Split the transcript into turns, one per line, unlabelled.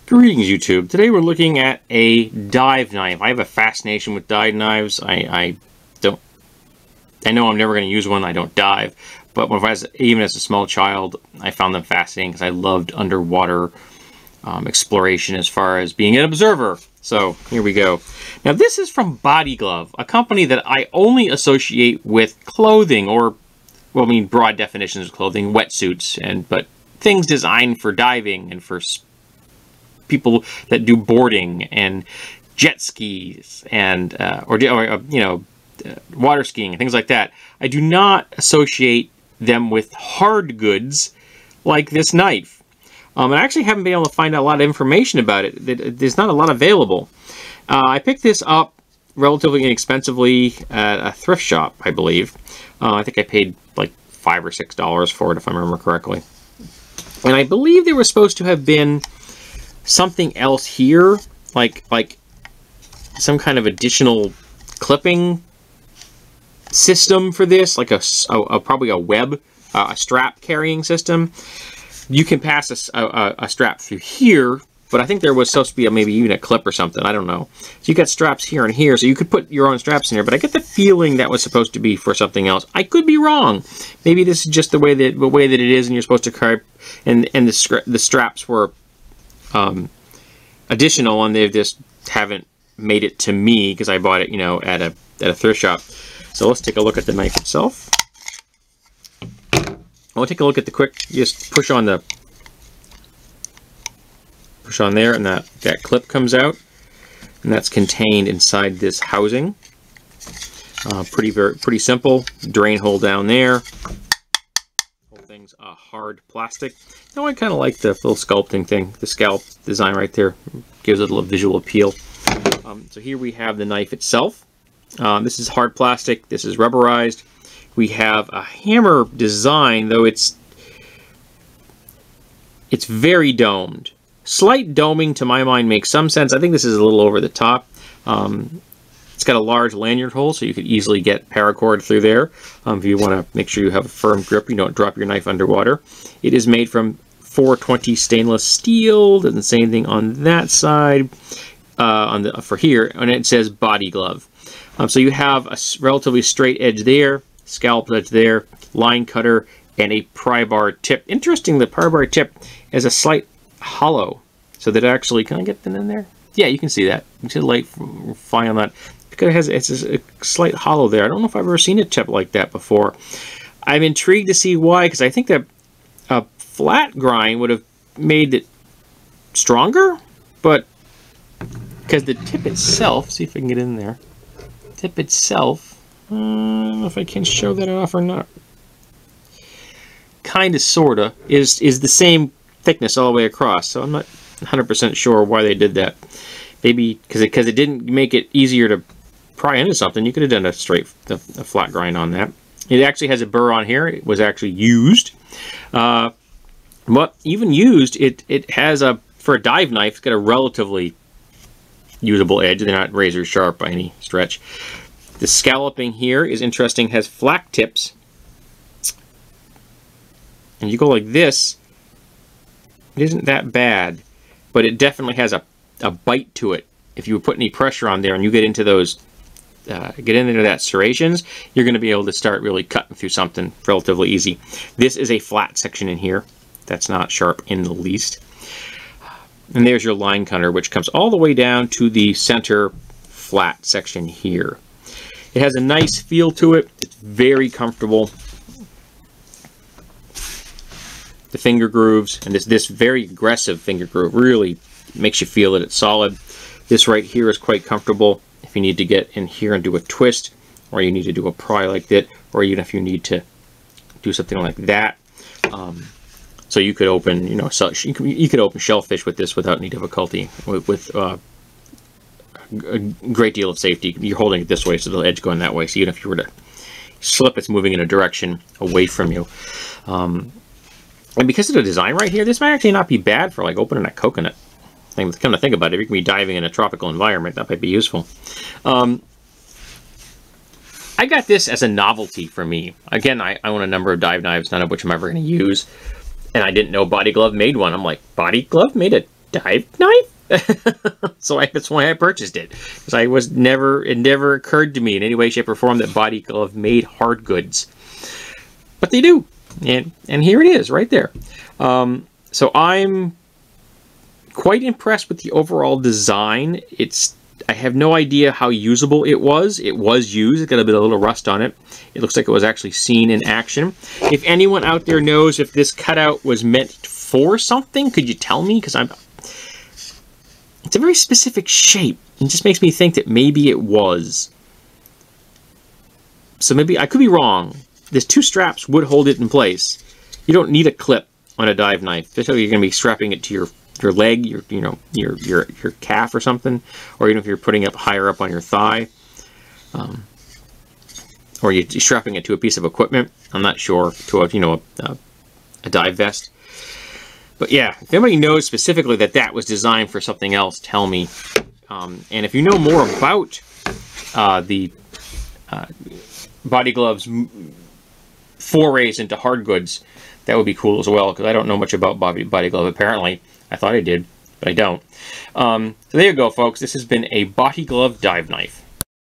Greetings, YouTube. Today we're looking at a dive knife. I have a fascination with dive knives. I know I'm never going to use one. I don't dive, but even as a small child, I found them fascinating because I loved underwater exploration as far as being an observer. So here we go. Now this is from Body Glove, a company that I only associate with clothing, or, well, I mean, broad definitions of clothing, wetsuits, but things designed for diving and for people that do boarding and jet skis and water skiing and things like that. I do not associate them with hard goods like this knife. I actually haven't been able to find out a lot of information about it. There's not a lot available. I picked this up relatively inexpensively at a thrift shop, I believe. I think I paid like $5 or $6 for it, if I remember correctly. And I believe there was supposed to have been something else here, like some kind of additional clipping system for this, like probably a web, a strap carrying system. You can pass a strap through here, but I think there was supposed to be maybe even a clip or something. I don't know. So you got straps here and here, so you could put your own straps in here. But I get the feeling that was supposed to be for something else. I could be wrong. Maybe this is just the way that it is, and you're supposed to carry. And the straps were additional, and they just haven't made it to me because I bought it, at a thrift shop. So let's take a look at the knife itself. I'll take a look at the quick. Just push on there, and that clip comes out, and that's contained inside this housing. Pretty simple. Drain hole down there. Thing's hard plastic. Now I kind of like the little sculpting thing, the scalp design right there. Gives it a little visual appeal. So here we have the knife itself. This is hard plastic. This is rubberized. We have a hammer design, though it's very domed. Slight doming, to my mind, makes some sense. I think this is a little over the top. It's got a large lanyard hole, so you could easily get paracord through there. If you want to make sure you have a firm grip, you don't drop your knife underwater. It is made from 420 stainless steel. Doesn't say anything on that side. For here, and it says Body Glove. So you have a relatively straight edge there, scalloped edge there, line cutter, and a pry bar tip. Interesting, the pry bar tip has a slight hollow, so that actually, can I get that in there? Yeah, you can see that. You can see the light fine on that. Because it's a slight hollow there. I don't know if I've ever seen a tip like that before. I'm intrigued to see why, because I think that a flat grind would have made it stronger, but because the tip itself, see if I can get in there. Tip itself, I don't know if I can show that off or not. Kind of, sort of, is the same thickness all the way across. So I'm not 100% sure why they did that. Maybe because it didn't make it easier to pry into something. You could have done a flat grind on that. It actually has a burr on here. It was actually used. But even used, it has for a dive knife, it's got a relatively usable edge. They're not razor sharp by any stretch. The scalloping here is interesting. Has flat tips. And you go like this, it isn't that bad, but it definitely has a bite to it. If you put any pressure on there and you get into those, get into that serrations, you're going to be able to start really cutting through something relatively easy. This is a flat section in here. That's not sharp in the least. And there's your line cutter, which comes all the way down to the center flat section here. It has a nice feel to it. It's very comfortable. The finger grooves, and this very aggressive finger groove really makes you feel that it's solid. This right here is quite comfortable if you need to get in here and do a twist, or you need to do a pry like that, or even if you need to do something like that. So you could open, you could open shellfish with this without any difficulty, with a great deal of safety. You're holding it this way, so the edge going that way. So even if you were to slip, it's moving in a direction away from you. And because of the design right here, this might actually not be bad for like opening a coconut. Come to think about it, if you can be diving in a tropical environment, that might be useful. I got this as a novelty for me. Again, I own a number of dive knives, none of which I'm ever going to use. And I didn't know Body Glove made one. I'm like, Body Glove made a dive knife? So that's why I purchased it. Because it never occurred to me in any way, shape, or form that Body Glove made hard goods. But they do. And here it is, right there. So I'm quite impressed with the overall design. I have no idea how usable it was. It was used. It got a little rust on it. It looks like it was actually seen in action. If anyone out there knows if this cutout was meant for something, could you tell me? Because it's a very specific shape. It just makes me think that maybe it was. So maybe I could be wrong. There's 2 straps would hold it in place. You don't need a clip on a dive knife, especially if you're going to be strapping it to your leg, your calf or something, or even if you're putting it higher up on your thigh, or you're strapping it to a piece of equipment. I'm not sure, to a dive vest. But yeah, if anybody knows specifically that was designed for something else, tell me. And if you know more about the Body Glove's forays into hard goods, that would be cool as well, because I don't know much about Body Glove. Apparently, I thought I did, but I don't. So there you go, folks. This has been a Body Glove dive knife.